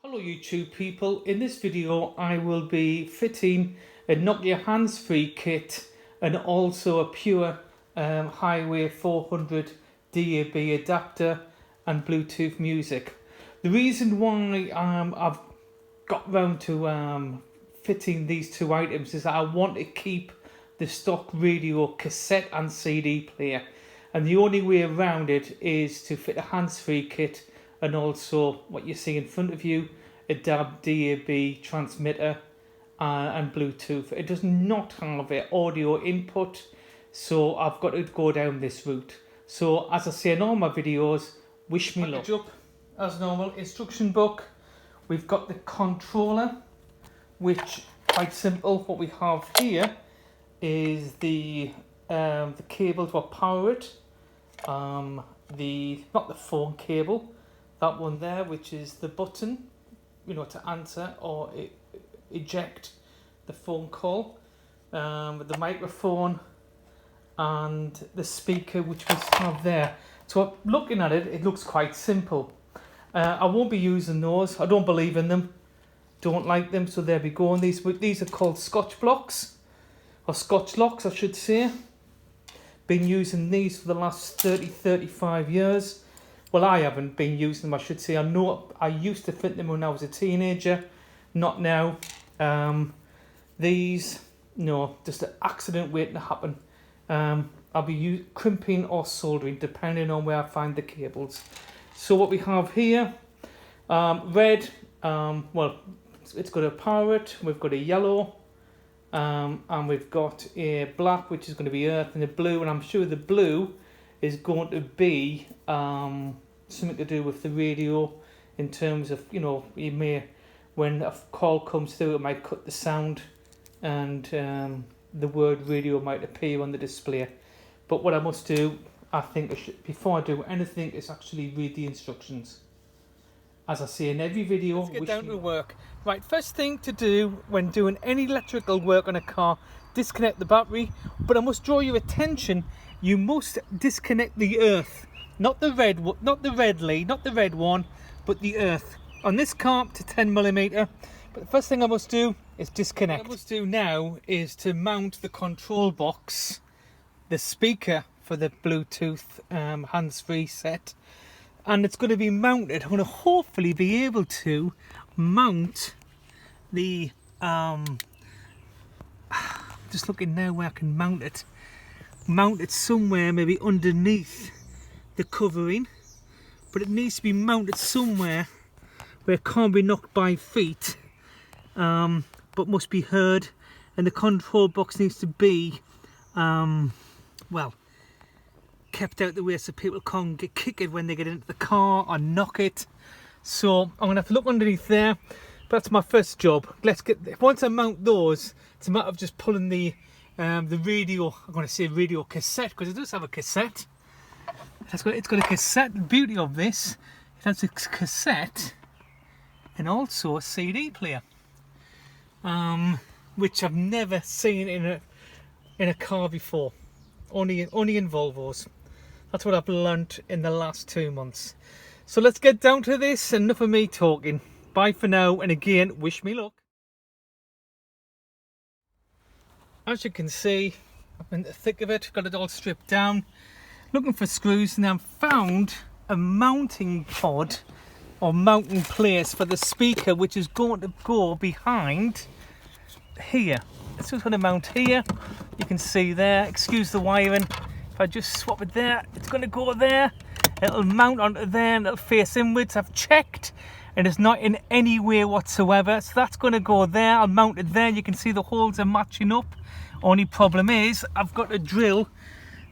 Hello YouTube people, in this video I will be fitting a Nokia Handsfree kit and also a pure Highway 400 DAB adapter and Bluetooth music. The reason why I've got round to fitting these two items is that I want to keep the stock radio cassette and CD player, and the only way around it is to fit a hands-free kit and also what you see in front of you, a DAB transmitter and Bluetooth. It does not have an audio input, so I've got to go down this route. So as I say in all my videos, wish me luck. Up, as normal, instruction book. We've got the controller, which quite simple. What we have here is the cable to power it. Not the phone cable, that one there, which is the button, to answer or eject the phone call, the microphone and the speaker, which we have there. So looking at it, it looks quite simple. I won't be using those. I don't believe in them, don't like them, so there we go. And these are called Scotch blocks, or Scotch locks I should say. Been using these for the last 35 years. Well, I haven't been using them, I should say. I know I used to fit them when I was a teenager, not now. These, no, just an accident waiting to happen. I'll be crimping or soldering depending on where I find the cables. So what we have here, red, well, it's got a power it. We've got a yellow, and we've got a black, which is going to be earth, and a blue, and I'm sure the blue is going to be something to do with the radio, in terms of, you may, when a call comes through, it might cut the sound and the word radio might appear on the display. But what I must do, I think, before I do anything, is actually read the instructions. As I say in every video, let's get down to work. Right, first thing to do when doing any electrical work on a car, disconnect the battery. But I must draw your attention, you must disconnect the earth, not the red lead, not the red one, but the earth. On this car, to 10mm. But the first thing I must do is disconnect. What I must do now is to mount the control box, the speaker for the Bluetooth hands-free set, and it's going to be mounted. I'm going to hopefully be able to mount the just looking now where I can mount it somewhere, maybe underneath the covering, but it needs to be mounted somewhere where it can't be knocked by feet, but must be heard, and the control box needs to be well, kept out the way so people can't kick it when they get into the car or knock it. So I'm gonna have to look underneath there, but that's my first job. Once I mount those, it's a matter of just pulling the radio, I'm going to say radio cassette, because it does have a cassette. It's got a cassette. The beauty of this, it has a cassette and also a CD player, which I've never seen in a car before. Only in Volvos. That's what I've learnt in the last 2 months. So let's get down to this. Enough of me talking. Bye for now, and again, wish me luck. As you can see, I'm in the thick of it, got it all stripped down, looking for screws, and I've found a mounting pod or mounting place for the speaker, which is going to go behind here. It's just going to mount here, you can see there, excuse the wiring, if I just swap it there, it's going to go there, it'll mount onto there and it'll face inwards. I've checked and it's not in any way whatsoever, so that's going to go there. I'll mount it there, you can see the holes are matching up. Only problem is I've got to drill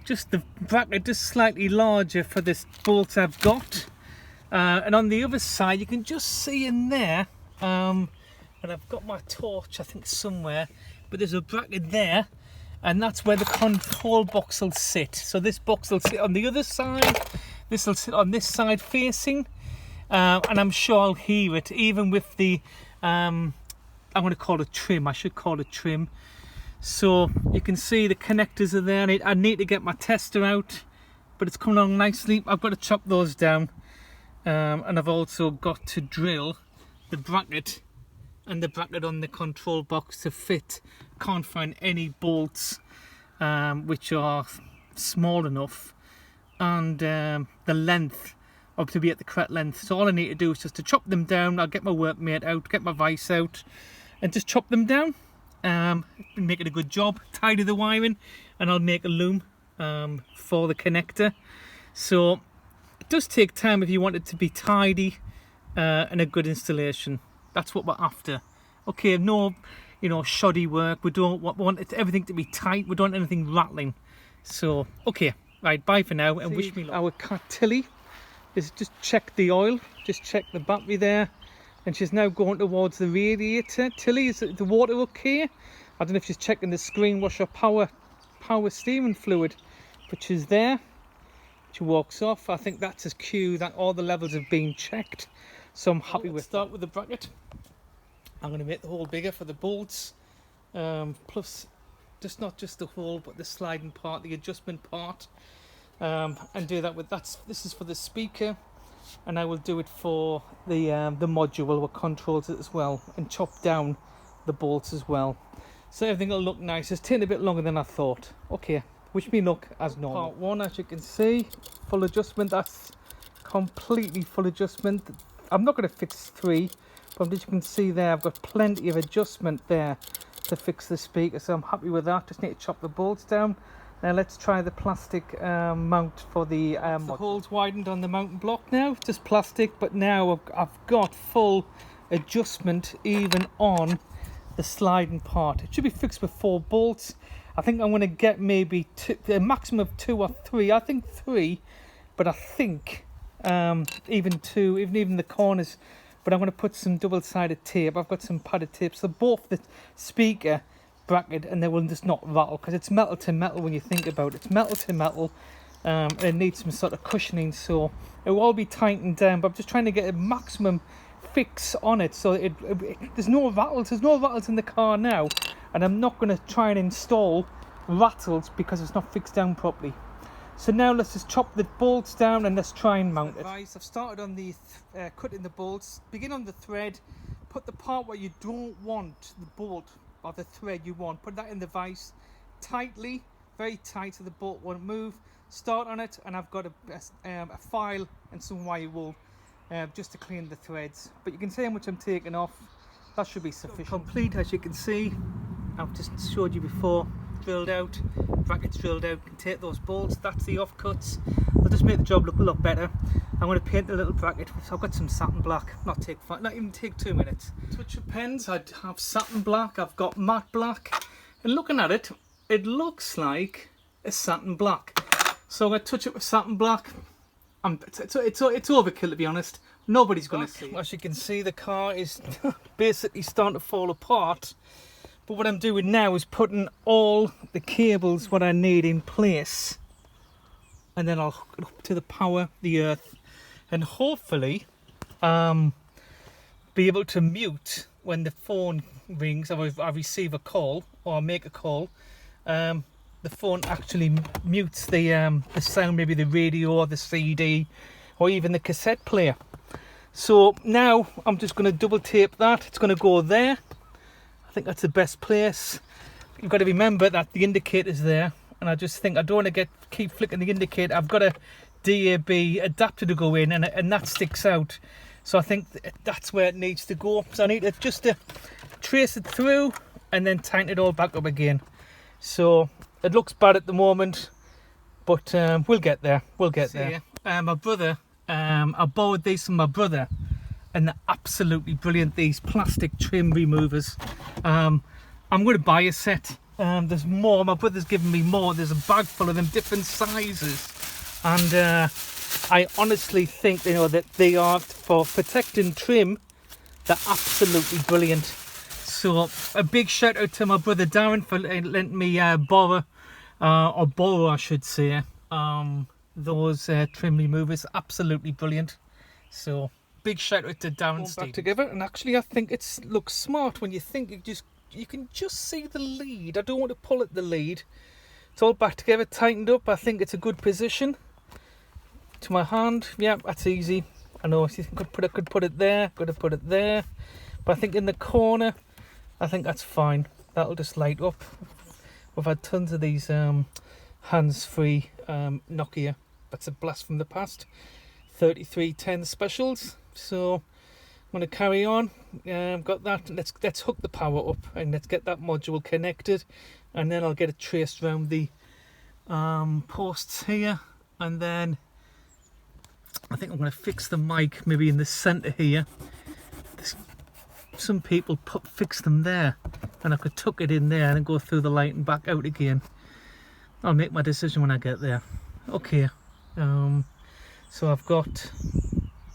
just the bracket just slightly larger for this bolt I've got, and on the other side you can just see in there, and I've got my torch I think somewhere, but there's a bracket there, and that's where the control box will sit. So this box will sit on the other side, this will sit on this side facing, and I'm sure I'll hear it even with the I'm going to call it trim, I should call it trim. So you can see the connectors are there. I need to get my tester out, but it's coming along nicely. I've got to chop those down, and I've also got to drill the the bracket and the bracket on the control box to fit. Can't find any bolts which are small enough, and the length up to be at the correct length. So all I need to do is just to chop them down. I'll get my workmate out, get my vise out, and just chop them down. Make it a good job, tidy the wiring, and I'll make a loom for the connector. So it does take time if you want it to be tidy and a good installation. That's what we're after. Okay, no, you know, shoddy work. We don't want everything to be tight. We don't want anything rattling. So okay, right, bye for now, and wish me luck. Our cat Tilly is just checked the oil, just checked the battery there, and she's now going towards the radiator. Tilly, is the water okay? I don't know if she's checking the screen washer power steering fluid, but she's there. She walks off. I think that's his cue that all the levels have been checked, so I'm happy with that. Start with the bracket. I'm going to make the hole bigger for the bolts, plus just not just the hole but the sliding part, the adjustment part, and do that with this is for the speaker, and I will do it for the module what controls it as well, and chop down the bolts as well, so everything will look nice. It's taking a bit longer than I thought. Okay, wish me luck as normal. Part 1, as you can see, full adjustment. That's completely full adjustment. I'm not going to fix 3, but as you can see there, I've got plenty of adjustment there to fix the speaker, so I'm happy with that. Just need to chop the bolts down. Now let's try the plastic mount for the the holes widened on the mounting block now, just plastic, but now I've got full adjustment even on the sliding part. It should be fixed with 4 bolts. I think I'm going to get maybe a maximum of 2 or 3. I think 3, but I think even 2, even the corners. But I'm going to put some double-sided tape. I've got some padded tape, so both the speaker bracket and they will just not rattle, because it's metal to metal when you think about it. It's metal to metal, and it needs some sort of cushioning, so it will all be tightened down. But I'm just trying to get a maximum fix on it, so there's no rattles. There's no rattles in the car now, and I'm not going to try and install rattles because it's not fixed down properly. So now let's just chop the bolts down and let's try and mount it. I've started on the cutting the bolts. Begin on the thread. Put the part where you don't want the bolt or the thread you want. Put that in the vise tightly, very tight, so the bolt won't move. Start on it, and I've got a file and some wire wool just to clean the threads. But you can see how much I'm taking off. That should be sufficient. Complete, as you can see. I've just showed you before. Drilled out, brackets drilled out. Can take those bolts. That's the offcuts. I'll just make the job look a lot better. I'm going to paint the little bracket. So I've got some satin black. Not even take 2 minutes. Touch of pens. I have satin black. I've got matte black. And looking at it, it looks like a satin black. So I'm going to touch it with satin black. It's overkill, to be honest. Nobody's going to see it. As you can see, the car is basically starting to fall apart. But what I'm doing now is putting all the cables what I need in place, and then I'll hook it up to the power, the earth, and hopefully be able to mute when the phone rings or I receive a call or make a call. The phone actually mutes the sound, maybe the radio or the CD or even the cassette player. So now I'm just going to double tape that. It's going to go there. I think that's the best place. You've got to remember that the indicator's there, and I just think I don't want to keep flicking the indicator. I've got a DAB adapter to go in, and that sticks out, so I think that's where it needs to go. So I need to just trace it through and then tighten it all back up again. So it looks bad at the moment, but we'll get there. We'll get there. My brother, I borrowed these from my brother, and they're absolutely brilliant, these plastic trim removers. I'm going to buy a set. There's more. My brother's given me more. There's a bag full of them, different sizes, and I honestly think that they are, for protecting trim, they're absolutely brilliant. So a big shout out to my brother Darren for letting me borrow I should say, those trim removers. Absolutely brilliant. So big shout out to Darren. Back together, and actually I think it looks smart when you think you can just see the lead. I don't want to pull at the lead. It's all back together, tightened up. I think it's a good position to my hand. Yeah, that's easy. I know you could put it there, could have put it there, but I think in the corner, I think that's fine. That'll just light up. We've had tons of these hands-free Nokia. That's a blast from the past. 3310 specials. So I'm going to carry on. Got that. Let's hook the power up and let's get that module connected, and then I'll get it traced around the posts here, and then I think I'm going to fix the mic maybe in the center here. Some people fix them there, and I could tuck it in there and then go through the light and back out again. I'll make my decision when I get there. Okay, so I've got,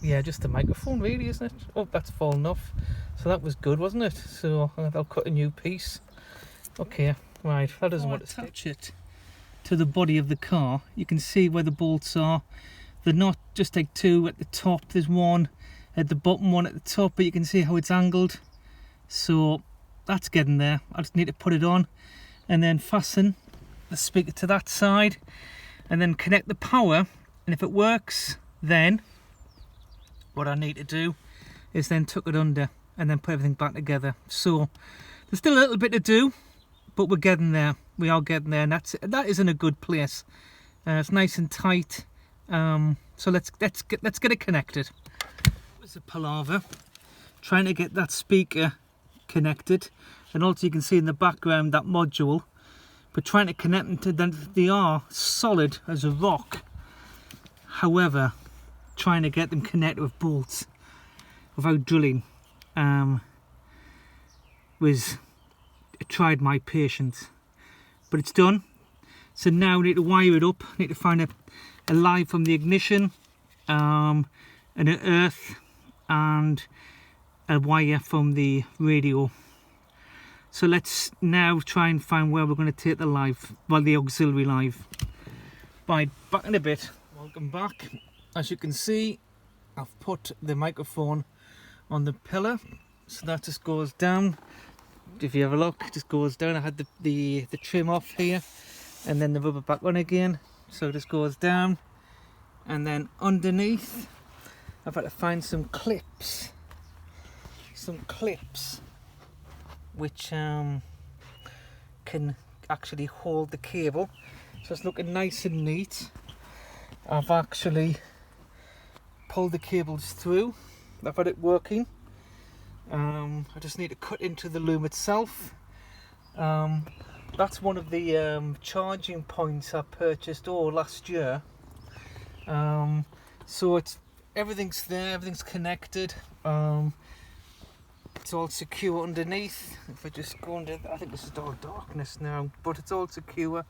yeah, just the microphone really, isn't it? Oh, that's fallen off. So that was good, wasn't it? So I'll cut a new piece. Okay, right, that doesn't want to attach it to the body of the car. You can see where the bolts are. They're not just like two at the top. There's one at the bottom, one at the top, but you can see how it's angled. So that's getting there. I just need to put it on and then fasten the speaker to that side and then connect the power, and if it works, then what I need to do is then tuck it under and then put everything back together. So there's still a little bit to do, but we're getting there. We are getting there, and that is in a good place. It's nice and tight. So let's get it connected. There's a palaver trying to get that speaker connected, and also you can see in the background that module, but trying to connect them to them. They are solid as a rock. However, trying to get them connected with bolts without drilling tried my patience, but it's done. So now I need to wire it up. I need to find a line from the ignition, and an earth, and a wire from the radio. So let's now try and find where we're going to take the auxiliary live. Right, back in a bit. Welcome back. As you can see, I've put the microphone on the pillar, so that just goes down. If you have a look, it just goes down. I had the trim off here, and then the rubber back on again, so it just goes down. And then underneath, I've had to find some clips which can actually hold the cable, so it's looking nice and neat. I've actually pulled the cables through. I've had it working. I just need to cut into the loom itself. That's one of the charging points I purchased last year. So everything's there, everything's connected. It's all secure underneath. If I just go under, I think this is all darkness now, but it's all secure.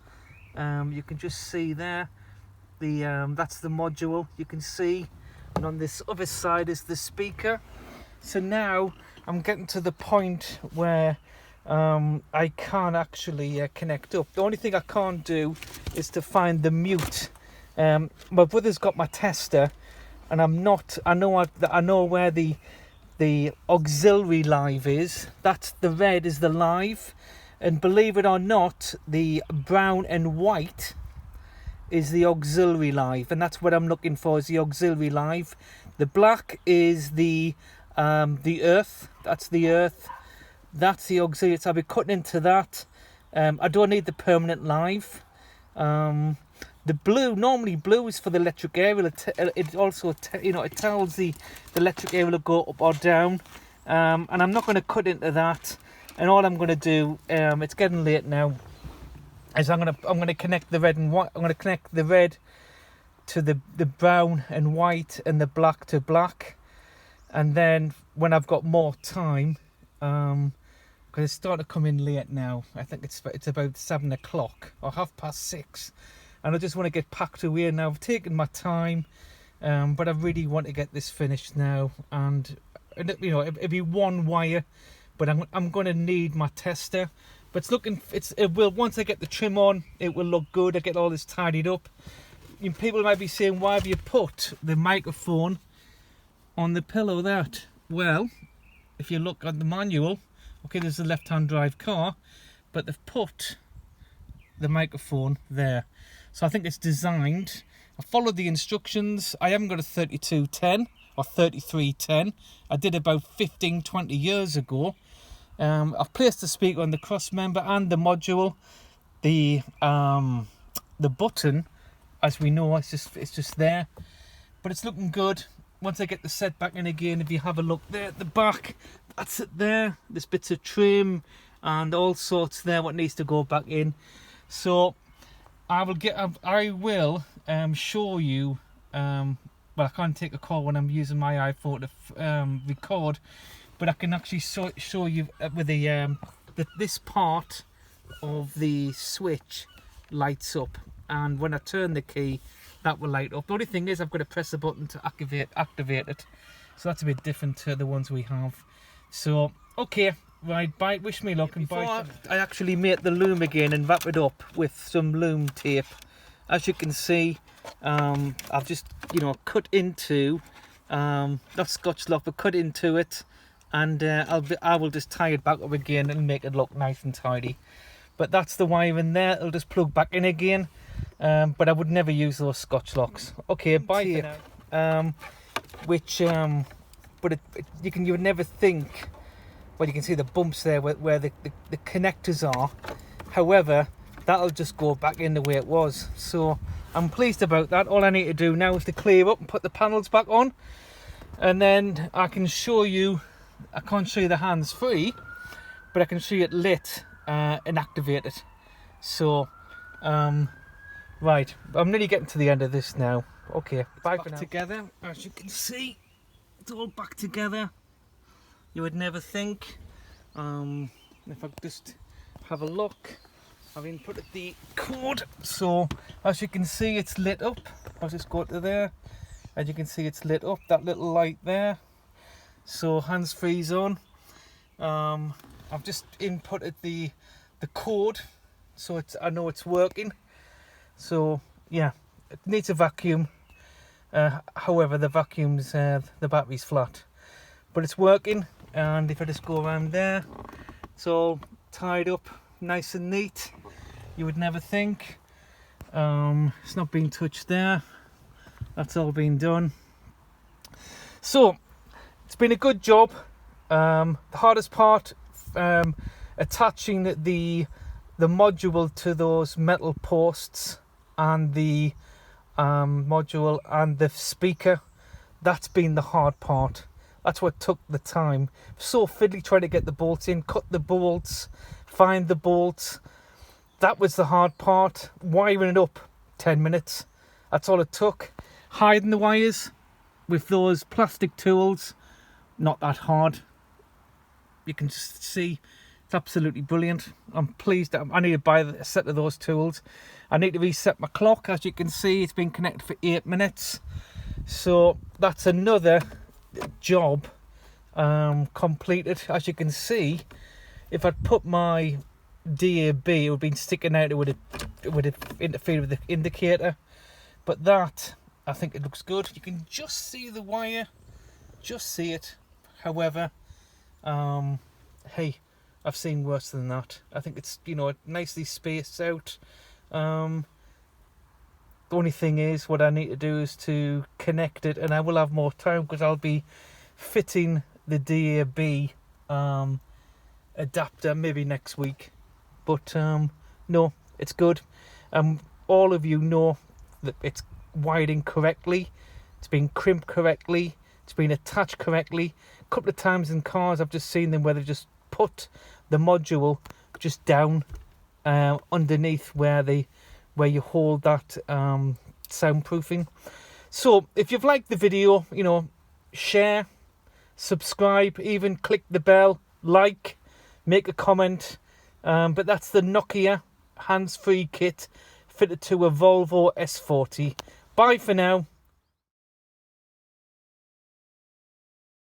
You can just see there, that's the module. You can see, and on this other side is the speaker. So now I'm getting to the point where I can't actually connect up. The only thing I can't do is to find the mute. My brother's got my tester, and I know where the auxiliary live is. That's the red is the live, and believe it or not, the brown and white is the auxiliary live, and that's what I'm looking for, is the auxiliary live. The black is the earth. That's the earth. That's the auxiliary. So I'll be cutting into that. I don't need the permanent live. The blue, normally blue is for the electric aerial. It also, it tells the electric aerial to go up or down. And I'm not going to cut into that. And all I'm going to do, it's getting late now, is I'm going to connect the red and white. I'm going to connect the red to the brown and white, and the black to black. And then when I've got more time, because it's starting to come in late now. I think it's about 7 o'clock or 6:30. And I just want to get packed away now. I've taken my time, but I really want to get this finished now. And it'll be one wire, but I'm going to need my tester. But it will, once I get the trim on, it will look good. I get all this tidied up. People might be saying, why have you put the microphone on the pillow there? Well, if you look at the manual, okay, there's a left-hand drive car, but they've put the microphone there. So I think it's designed I followed the instructions. I haven't got a 3210 or 3310. I did about 15-20 years ago. I've placed the speaker on the cross member and the module. The button, as we know, it's just there, but it's looking good. Once I get the set back in again, if you have a look there at the back, that's it there. There's bits of trim and all sorts there what needs to go back in. So I will show you. Well, I can't take a call when I'm using my iPhone to record, but I can actually show you with this part of the switch lights up, and when I turn the key, that will light up. The only thing is I've got to press the button to activate it, so that's a bit different to the ones we have. So okay, right, bye, wish me luck, and bye. I actually made the loom again and wrap it up with some loom tape. As you can see, I've just cut into not Scotch lock, but cut into it, and I will just tie it back up again and make it look nice and tidy. But that's the wire in there. It'll just plug back in again. But I would never use those Scotch locks. Okay, bye for now. But you would never think. Well, you can see the bumps there where the connectors are. However, that'll just go back in the way it was. So I'm pleased about that. All I need to do now is to clear up and put the panels back on, and then I can show you. I can't show you the hands-free, but I can show you it lit and activated. So right, I'm nearly getting to the end of this now. Okay, bye for now. Together, as you can see, it's all back together. You would never think. If I just have a look, I've inputted the code, so as you can see, it's lit up. I'll just go to there, and you can see it's lit up, that little light there. So hands-free's on. I've just inputted the code, so I know it's working. So yeah, it needs a vacuum. However, the vacuum's the battery's flat, but it's working. And if I just go around there, it's all tied up nice and neat. You would never think. It's not being touched there. That's all been done. So it's been a good job. The hardest part, attaching the module to those metal posts, and the module and the speaker. That's been the hard part. That's what took the time. So fiddly trying to get the bolts in, cut the bolts, find the bolts. That was the hard part. Wiring it up, 10 minutes. That's all it took. Hiding the wires with those plastic tools, not that hard. You can just see it's absolutely brilliant. I'm pleased that I need to buy a set of those tools. I need to reset my clock. As you can see, it's been connected for 8 minutes. So that's another job completed. As you can see, if I'd put my DAB, it would have been sticking out. It would have interfered with the indicator. But that, I think it looks good. You can just see the wire, just see it. However, hey, I've seen worse than that. I think it's nicely spaced out. The only thing is, what I need to do is to connect it, and I will have more time because I'll be fitting the DAB adapter maybe next week. But no, it's good. All of you know that it's wired in correctly, it's been crimped correctly, it's been attached correctly. A couple of times in cars I've just seen them where they've just put the module just down underneath where you hold that soundproofing. So if you've liked the video, share, subscribe, even click the bell, like, make a comment. But that's the Nokia Handsfree kit fitted to a Volvo S40. Bye for now.